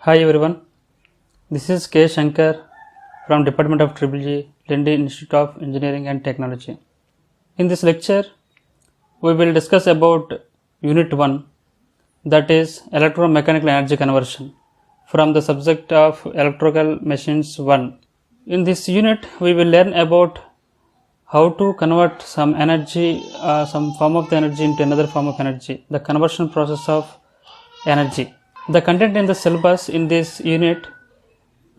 Hi everyone, this is K. Shankar from Department of Triple Lindy Institute of Engineering and Technology. In this lecture, we will discuss about Unit 1, that is Electromechanical Energy Conversion, from the subject of Electrical Machines 1. In this unit, we will learn about how to convert some energy, some form of the energy into another form of energy, the conversion process of energy. The content in the syllabus in this unit,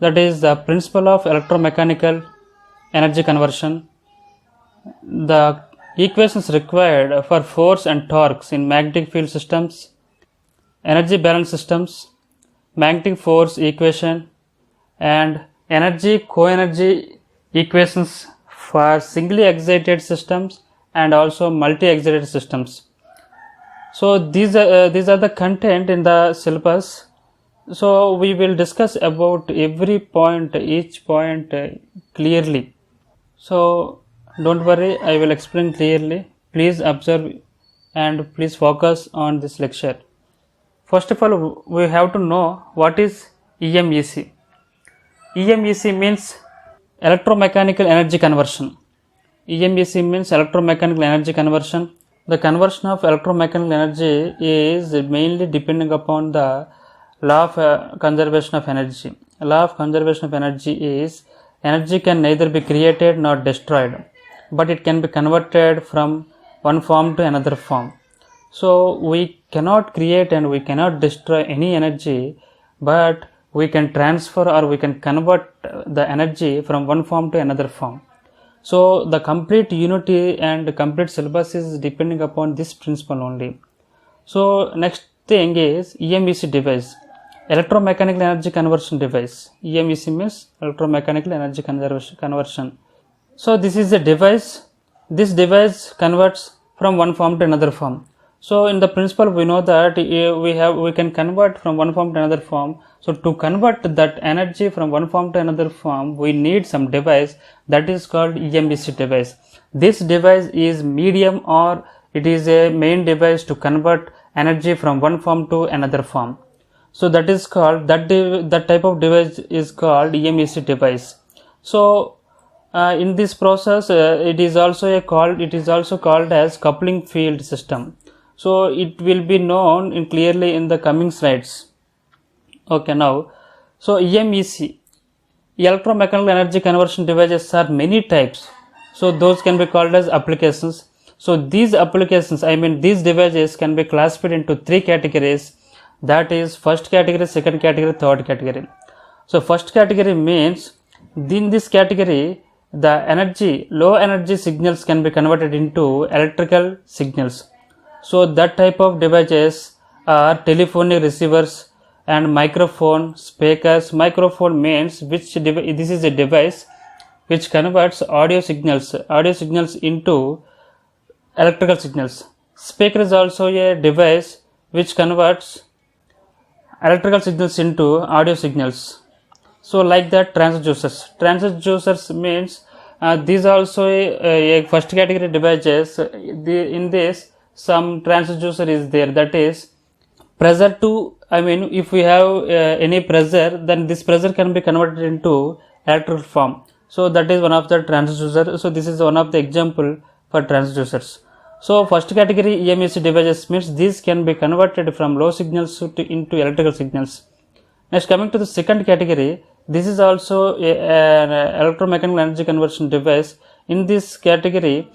that is the principle of electromechanical energy conversion, the equations required for force and torques in magnetic field systems, energy balance systems, magnetic force equation, and energy coenergy equations for singly excited systems and also multi-excited systems. So these are the content in the syllabus. So we will discuss about every point, each point clearly. So don't worry, I will explain clearly. Please observe and please focus on this lecture. First of all, we have to know what is EMEC. EMEC means electromechanical energy conversion. EMEC means electromechanical energy conversion. The conversion of electromechanical energy is mainly depending upon the law of conservation of energy. Law of conservation of energy is energy can neither be created nor destroyed, but it can be converted from one form to another form. So we cannot create and we cannot destroy any energy, but we can transfer or we can convert the energy from one form to another form. So the complete unity and complete syllabus is depending upon this principle only. So next thing is EMEC device, electromechanical energy conversion device. EMEC means electromechanical energy conversion. So this is a device. This device converts from one form to another form. So in the principle we know that we can convert from one form to another form. So to convert that energy from one form to another form, we need some device that is called EMEC device. This device is medium or it is a main device to convert energy from one form to another form. So that is called, that type of device is called EMEC device. So in this process it is also called as coupling field system. So it will be known clearly in the coming slides. Okay, now, so EMEC, electromechanical energy conversion devices are many types. So those can be called as applications. So these applications, these devices can be classified into three categories. That is first category, second category, third category. So first category means, in this category, the low energy signals can be converted into electrical signals. So that type of devices are telephonic receivers and microphone, speakers. Microphone means this is a device which converts audio signals into electrical signals. Speaker is also a device which converts electrical signals into audio signals. So like that, transducers. Transducers means these are also a first category devices. In this, some transducer is there, that is pressure to, if we have any pressure, then this pressure can be converted into electrical form. So that is one of the transducer. So this is one of the example for transducers. So first category EMEC devices means these can be converted from low signals into electrical signals. Next, coming to the second category, this is also an electromechanical energy conversion device. In this category,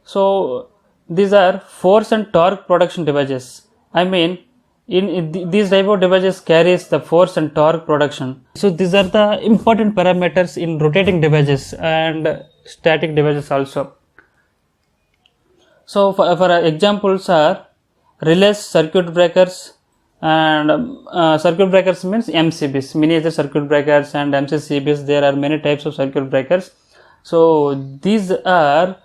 so these are force and torque production devices. These type of devices carries the force and torque production. So these are the important parameters in rotating devices and static devices also. So for examples are relays, circuit breakers, and circuit breakers means MCBs, miniature circuit breakers, and MCCBs. There are many types of circuit breakers. So these are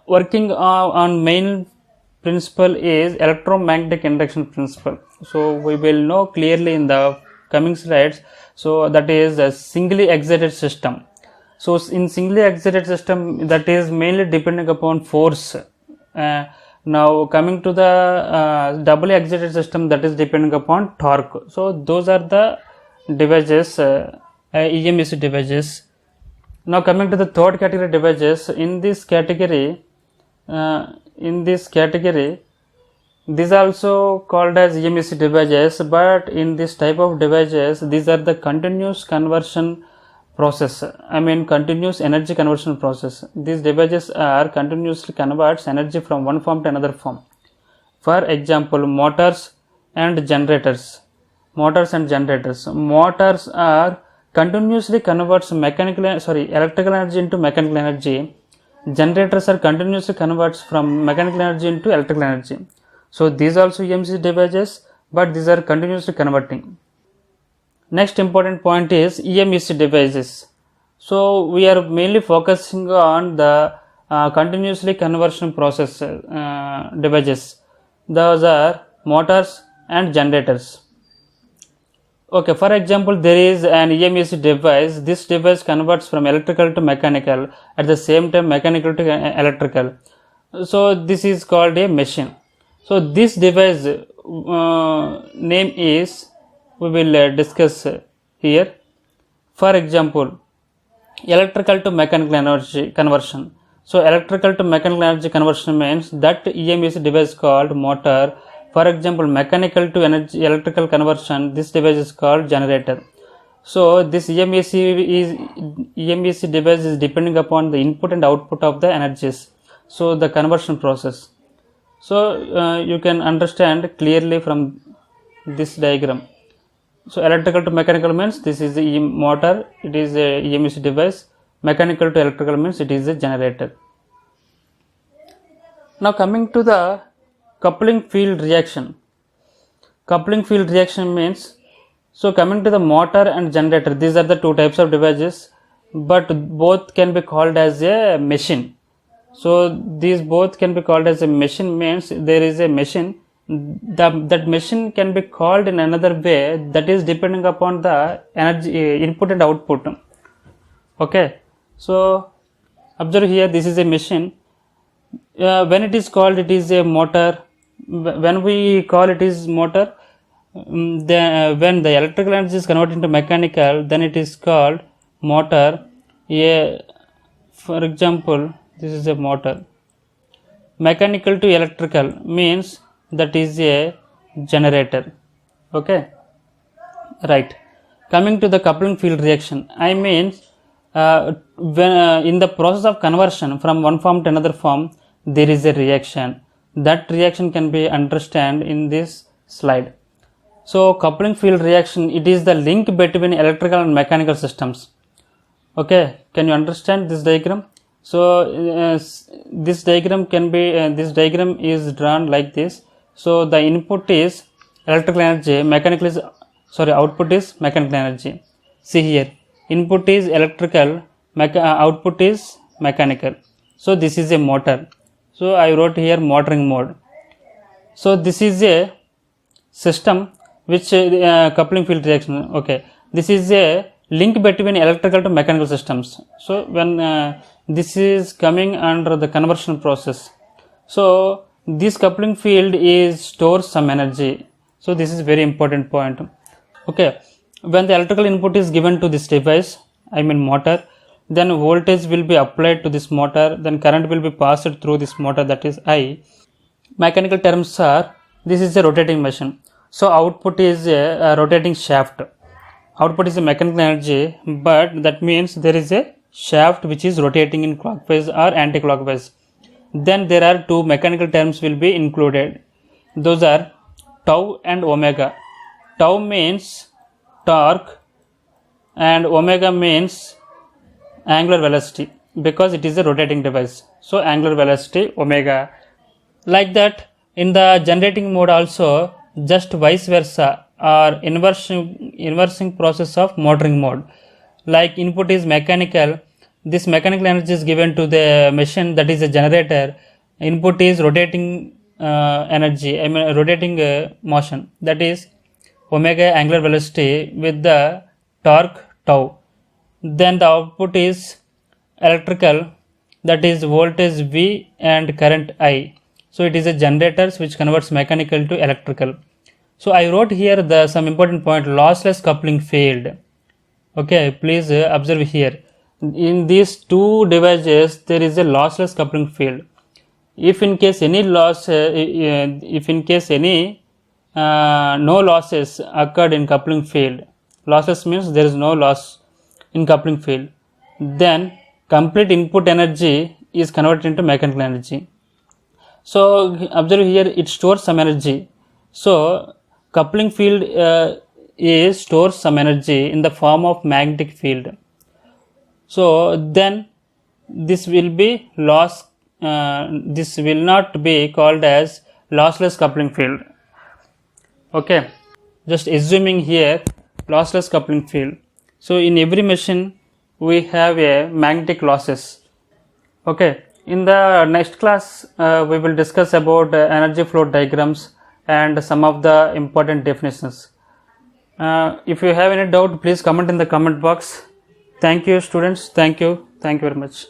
working on main principle is electromagnetic induction principle. So we will know clearly in the coming slides. So that is a singly excited system. So in singly excited system, that is mainly depending upon force. Now coming to the doubly excited system, that is depending upon torque. So those are the devices, EMEC devices. Now coming to the third category devices, in this category, these are also called as EMEC devices, but in this type of devices, these are the continuous conversion process, continuous energy conversion process. These devices are continuously converts energy from one form to another form. For example, motors and generators. Motors are continuously converts electrical energy into mechanical energy. Generators are continuously converts from mechanical energy into electrical energy. So these also EMC devices, but these are continuously converting. Next important point is EMEC devices. So we are mainly focusing on the continuously conversion process devices. Those are motors and generators. Okay, for example, there is an EMEC device. This device converts from electrical to mechanical, at the same time mechanical to electrical. So this is called a machine. So this device name is, we will discuss here. For example, electrical to mechanical energy conversion. So electrical to mechanical energy conversion means that EMEC device called motor. For example, mechanical to electrical conversion, this device is called generator. So this EMEC device is depending upon the input and output of the energies. So the conversion process. So you can understand clearly from this diagram. So electrical to mechanical means this is the motor, it is a EMEC device. Mechanical to electrical means it is a generator. Now coming to the coupling field reaction. Coupling field reaction means, so coming to the motor and generator, these are the two types of devices, but both can be called as a machine. So these both can be called as a machine means there is a machine. That machine can be called in another way, that is depending upon the energy input and output. Okay, so observe here, this is a machine. When it is called, it is a motor. When we call it is motor, when the electrical energy is converted into mechanical, then it is called motor. For example, this is a motor. Mechanical to electrical means that is a generator. Okay, right. Coming to the coupling field reaction, when in the process of conversion from one form to another form, there is a reaction. That reaction can be understood in this slide. So coupling field reaction, it is the link between electrical and mechanical systems. Okay, can you understand this diagram? So this diagram can be this diagram is drawn like this. So the input is electrical energy, output is mechanical energy. See here, input is electrical, output is mechanical. So this is a motor. So I wrote here motoring mode. So this is a system which coupling field reaction. Okay, this is a link between electrical to mechanical systems. So when this is coming under the conversion process, so this coupling field is stores some energy. So this is very important point. Okay, when the electrical input is given to this device, motor, then voltage will be applied to this motor, then current will be passed through this motor, that is I. Mechanical terms are, this is a rotating machine. So output is a rotating shaft. Output is a mechanical energy, but that means there is a shaft which is rotating in clockwise or anti-clockwise. Then there are two mechanical terms will be included. Those are tau and omega. Tau means torque and omega means angular velocity, because it is a rotating device. So angular velocity omega. Like that, in the generating mode also, just vice versa, or inversing process of motoring mode. Like input is mechanical, this mechanical energy is given to the machine, that is a generator. Input is rotating energy, rotating motion, that is omega angular velocity with the torque tau. Then the output is electrical, that is voltage V and current I. So it is a generator which converts mechanical to electrical. So I wrote here some important point, lossless coupling field. Okay, please observe here. In these two devices, there is a lossless coupling field. If in case any loss, if in case any no losses occurred in coupling field, lossless means there is no loss in coupling field, then complete input energy is converted into mechanical energy. So observe here, it stores some energy. So coupling field stores some energy in the form of magnetic field. So then this will be this will not be called as lossless coupling field. Okay, just assuming here lossless coupling field. So in every machine we have a magnetic losses. Okay, in the next class we will discuss about energy flow diagrams and some of the important definitions. If you have any doubt, please comment in the comment box. Thank you students, thank you very much.